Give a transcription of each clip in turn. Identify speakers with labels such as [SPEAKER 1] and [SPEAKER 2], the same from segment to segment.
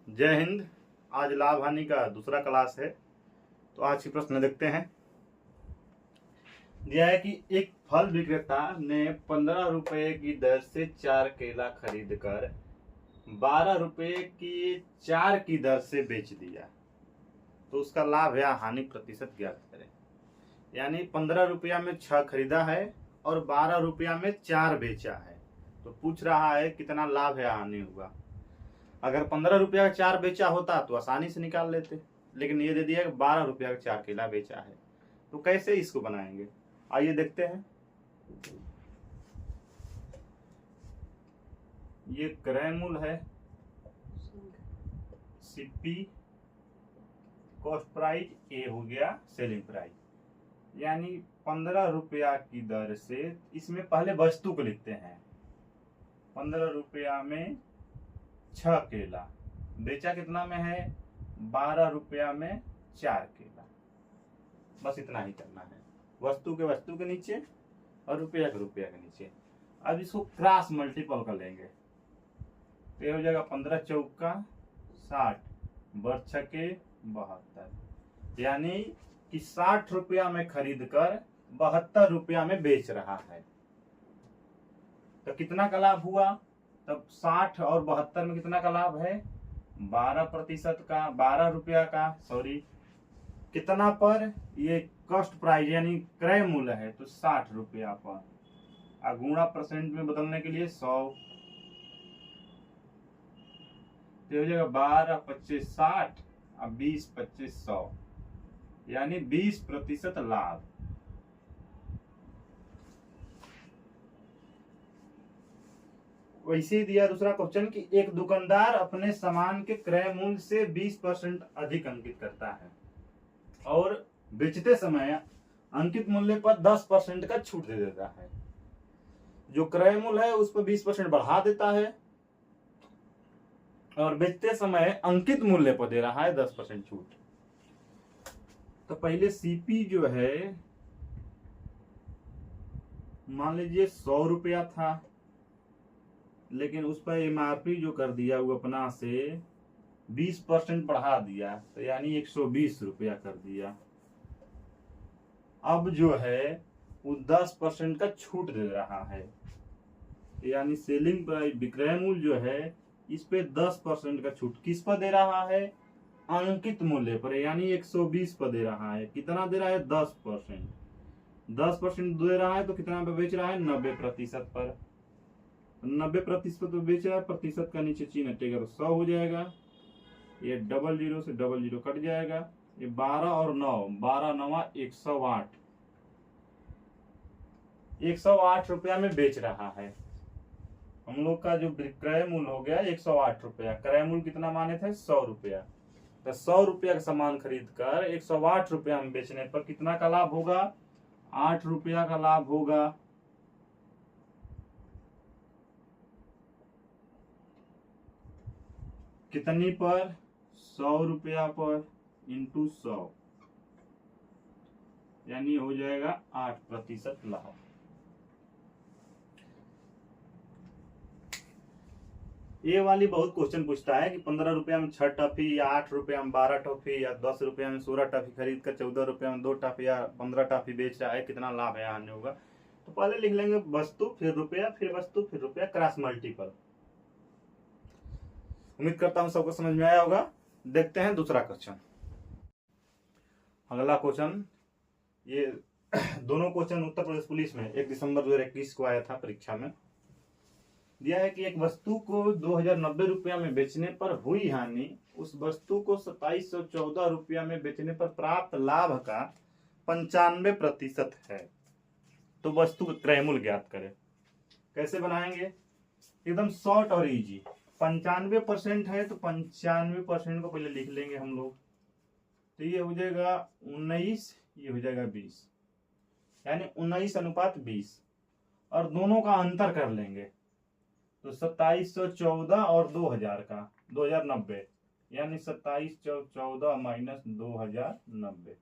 [SPEAKER 1] जय हिंद। आज लाभ हानि का दूसरा क्लास है। तो आज की प्रश्न देखते हैं। दिया है कि एक फल विक्रेता ने 15 रुपए की दर से 4 केला खरीद कर 12 रुपए की 4 की दर से बेच दिया, तो उसका लाभ या हानि प्रतिशत ज्ञात करें। यानी 15 रुपया में 6 खरीदा है और 12 रुपया में 4 बेचा है, तो पूछ रहा है कितना लाभ या हानि हुआ। अगर 15 रुपया का 4 बेचा होता तो आसानी से निकाल लेते, लेकिन ये दे दिया कि 12 रुपया का 4 केला बेचा है। तो कैसे इसको बनाएंगे, आइए देखते हैं। ये क्रय मूल्य है, सीपी कॉस्ट प्राइस, ए हो गया सेलिंग प्राइस। यानी 15 रुपया की दर से, इसमें पहले वस्तु को लिखते हैं। 15 रुपया में 6 केला बेचा, कितना में है 12 रुपया में 4 केला। बस इतना ही करना है, वस्तु के नीचे और रुपया के नीचे। अब इसको क्रॉस मल्टीपल कर लेंगे तो ये हो जाएगा 15 चौका 60 बर 6 72। यानी कि 60 रुपया में खरीद कर 72 रुपया में बेच रहा है। तो कितना का लाभ हुआ, तब 60 और 72 में कितना का लाभ है 12% का, 12 रुपया का, सॉरी कितना पर, ये कॉस्ट प्राइस यानी क्रय मूल्य है तो 60 रुपया पर। गुणा परसेंट में बदलने के लिए 100, तो हो जाएगा 12 25 60 और 20 25 100, यानी 20% लाभ। वैसे ही दिया दूसरा क्वेश्चन कि एक दुकानदार अपने सामान के क्रय मूल्य से 20% अधिक अंकित करता है और बेचते समय अंकित मूल्य पर 10% का छूट दे देता है। जो क्रय मूल्य है उस पर 20% बढ़ा देता है और बेचते समय अंकित मूल्य पर दे रहा है 10% छूट। तो पहले सीपी जो है मान लीजिए 100 रुपया था, लेकिन उस पर एमआरपी जो कर दिया वो अपना से 20% बढ़ा दिया, तो यानी 120 रुपया कर दिया। अब जो है वो 10% का छूट दे रहा है, यानी सेलिंग प्राइस विक्रय मूल्य जो है इस पे 10% का छूट किस पर दे रहा है, अंकित मूल्य पर, यानी 120 पर दे रहा है। कितना दे रहा है 10%, 10% दे रहा है तो कितना पे बेच रहा है 90% पर। 90% पर बेच रहा है, प्रतिशत का नीचे चिन्ह हटेगा तो 100 हो जाएगा। ये 00 से 00 कट जाएगा। ये 12 और 9, 12 9 108, 108 रुपया में बेच रहा है। हम लोग का जो क्रय मूल्य हो गया 108 रुपया, क्रय मूल्य कितना माने थे 100 रुपया। तो 100 रुपया का सामान खरीद कर 108 रुपया में बेचने पर कितना का लाभ होगा, 8 रुपया का लाभ होगा। कितनी पर, 100 रुपया पर इंटू 100, यानी हो जाएगा 8% लाभ। ये वाली बहुत क्वेश्चन पूछता है कि 15 रुपया में 6 टॉफी, या 8 रुपया में 12 टॉफी, या 10 रुपया में 16 टॉफी खरीद कर 14 रुपया में 2 टॉफी या 15 टॉफी बेच रहा है, कितना लाभ है हानि होगा। तो पहले लिख लेंगे वस्तु फिर रुपया फिर वस्तु फिर रुपया, क्रॉस मल्टीपल। उम्मीद करता हूं सबको समझ में आया होगा। देखते हैं दूसरा क्वेश्चन। अगला क्वेश्चन, ये दोनों क्वेश्चन उत्तर प्रदेश पुलिस में 1 दिसंबर 2021 को आया था परीक्षा में। दिया है कि एक वस्तु को 2090 रुपया में बेचने पर हुई हानि उस वस्तु को 2714 रुपया में बेचने पर प्राप्त लाभ का 95% है। तो वस्तु का क्रय मूल्य ज्ञात करें। कैसे बनाएंगे, एकदम शॉर्ट और इजी। 95% है तो 95% को पहले लिख लेंगे हम लोग। तो ये हो जाएगा 19, ये हो जाएगा 20, यानी 19:20, और दोनों का अंतर कर लेंगे तो 2714 और 2000 का 2090, यानी 2714 माइनस 2090,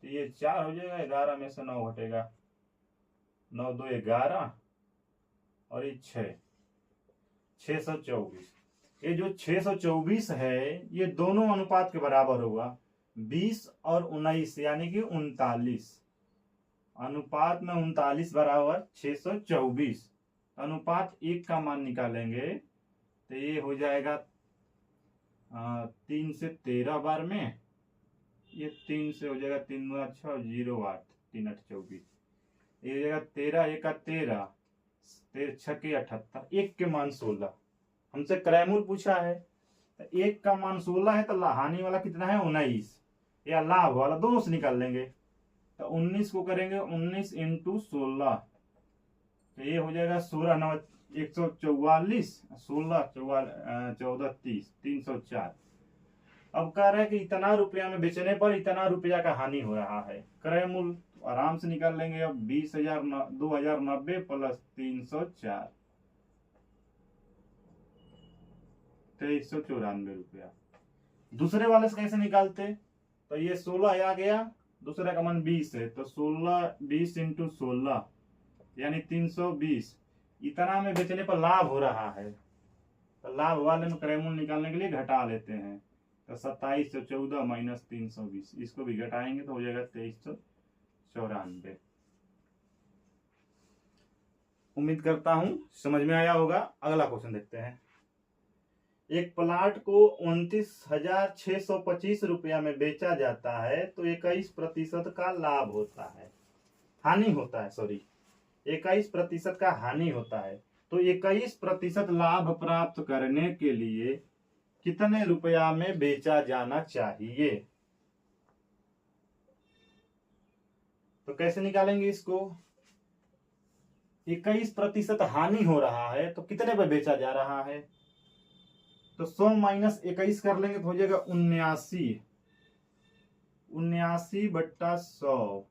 [SPEAKER 1] तो ये 4 हो जाएगा। 11 में से 9 घटेगा, 9 2 11 और ये 6, 624। ये जो 624 है ये दोनों अनुपात के बराबर होगा, 20 और 19 यानी कि 39 अनुपात में 39 बराबर 624। अनुपात 1 का मान निकालेंगे तो ये हो जाएगा 3 से 13 बार में, ये 3 से हो जाएगा 3 गुना 6 0 8 3 8 24, ये हो जाएगा 13 1 का 13 13 6 के 78, 1 के मान 16। हमसे क्रयमूल पूछा है तो 1 का मान 16 है तो हानि वाला कितना है 19, या लाभ वाला दोनों से निकाल लेंगे। तो 19 को करेंगे 19 इंटू 16 तो ये हो जाएगा 16 9 144, 16 14 30 304। अब कह रहे हैं कि इतना रुपया में बेचने पर इतना रुपया का हानि हो रहा है। क्रय मूल्य आराम से निकाल लेंगे। अब 2090 प्लस 304 2394 रुपया। दूसरे वाले से कैसे निकालते, तो ये 16 आ गया, दूसरे का मान 20 है तो 20 इंटू 16 यानी 320। इतना में बेचने पर लाभ हो रहा है तो लाभ वाले में क्रय मूल्य निकालने के लिए घटा लेते हैं। तो 2714 माइनस 320, इसको भी घटाएंगे तो हो जाएगा 2394। उम्मीद करता हूं समझ में आया होगा। अगला क्वेश्चन देखते हैं। एक प्लाट को 29,625 रुपया में बेचा जाता है तो 21% का लाभ होता है, हानि होता है, सॉरी 21% का हानि होता है। तो 21% लाभ प्राप्त करने के लिए कितने रुपया में बेचा जाना चाहिए। तो कैसे निकालेंगे इसको, 21% हानि हो रहा है तो कितने पे बेचा जा रहा है, तो 100 माइनस 21 कर लेंगे तो हो जाएगा 79 बट्टा 100।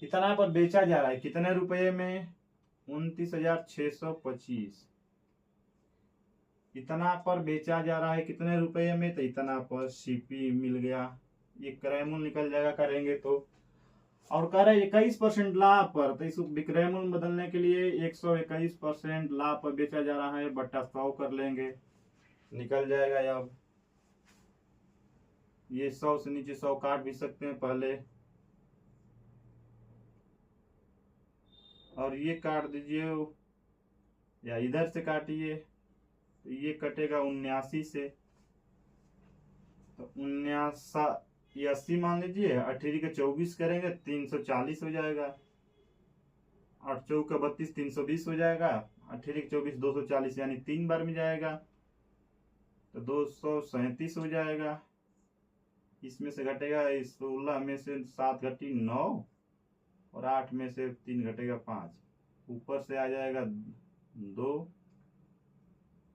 [SPEAKER 1] इतना पर बेचा जा रहा है कितने रुपए में, 29,625। इतना पर बेचा जा रहा है कितने रुपए में, तो इतना पर सीपी मिल गया, ये क्रय मूल्य निकल जाएगा करेंगे तो। और कह रहे 21% लाभ पर, तो इसको विक्रय मूल्य बदलने के लिए 121% लाभ पर बेचा जा रहा है बट्टा 100 कर लेंगे, निकल जाएगा। अब ये 100 से नीचे 100 काट भी सकते हैं पहले, और ये काट दीजिए या इधर से काटिए तो ये कटेगा 79 से, तो 80 मान लीजिए, 18 के 24 करेंगे 340 हो जाएगा, 8 चौक का 32 320 हो जाएगा, 18 के 24 240 यानी 3 बार में जाएगा तो 237 हो जाएगा। इसमें से घटेगा 16 में से 7 घटी 9 और 8 में से 3 घटेगा 5, ऊपर से आ जाएगा 2।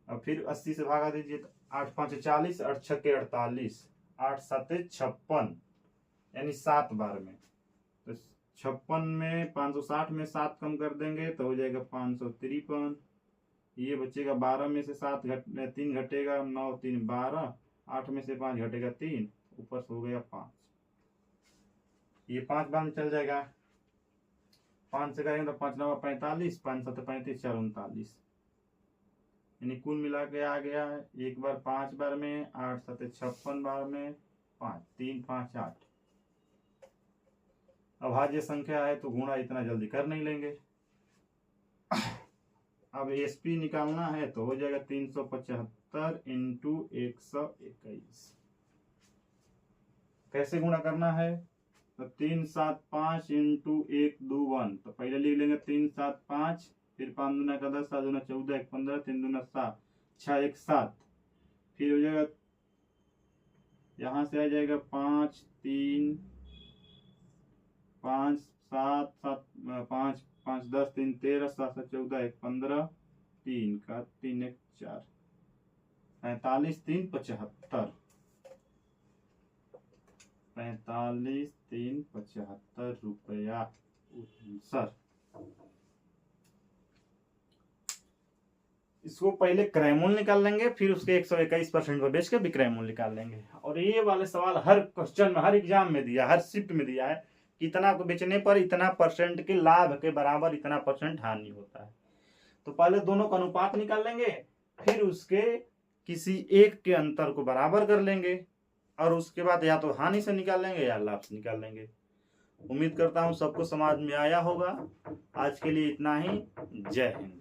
[SPEAKER 1] अब फिर 80 से भागा दीजिए तो 8 5 40, 8 6 के 48, 8 7 56 यानी 7 बार में। तो 56 में 560 में 7 कम कर देंगे तो हो जाएगा 553। ये बचेगा 12 में से 3 घटेगा 9 3 12, 8 में से 5 घटेगा 3, ऊपर से हो गया 5। ये 5 बार में चल जाएगा, 5 से करेंगे तो 5 9 45, 5 7 35 4 39, यानी कुल मिला के आ गया एक बार 5 बार में, 8 7 56 बार में 5 3 5 8। अभाज्य संख्या है तो गुणा इतना जल्दी कर नहीं लेंगे। अब एसपी निकालना है तो हो जाएगा 375 इंटू 121। कैसे गुणा करना है, तो 375 इंटू 1 2 1, तो पहले लिख लेंगे 375, फिर 5 दूना का 10, 7 दूना 14 1 15, 3 दूना 7 6 1 7, फिर हो जाएगा यहाँ से आ जाएगा 5 3 5 7 7 5 5 10 3 13 7 7 14 1 15, 3 का 3 1 4, 45 3 75, 45 3 75 रुपया सर। इसको पहले क्रय मूल्य निकाल लेंगे, फिर उसके 121% पर बेच के विक्रय मूल्य निकाल लेंगे। और ये वाले सवाल हर क्वेश्चन में, हर एग्जाम में दिया, हर शिफ्ट में दिया है कि इतना को बेचने पर इतना परसेंट के लाभ के बराबर इतना परसेंट हानि होता है। तो पहले दोनों का अनुपात निकाल लेंगे, फिर उसके किसी एक के अंतर को बराबर कर लेंगे और उसके बाद या तो हानि से निकाल लेंगे या लाभ से निकाल लेंगे। उम्मीद करता हूं सबको समझ में आया होगा। आज के लिए इतना ही। जय हिंद।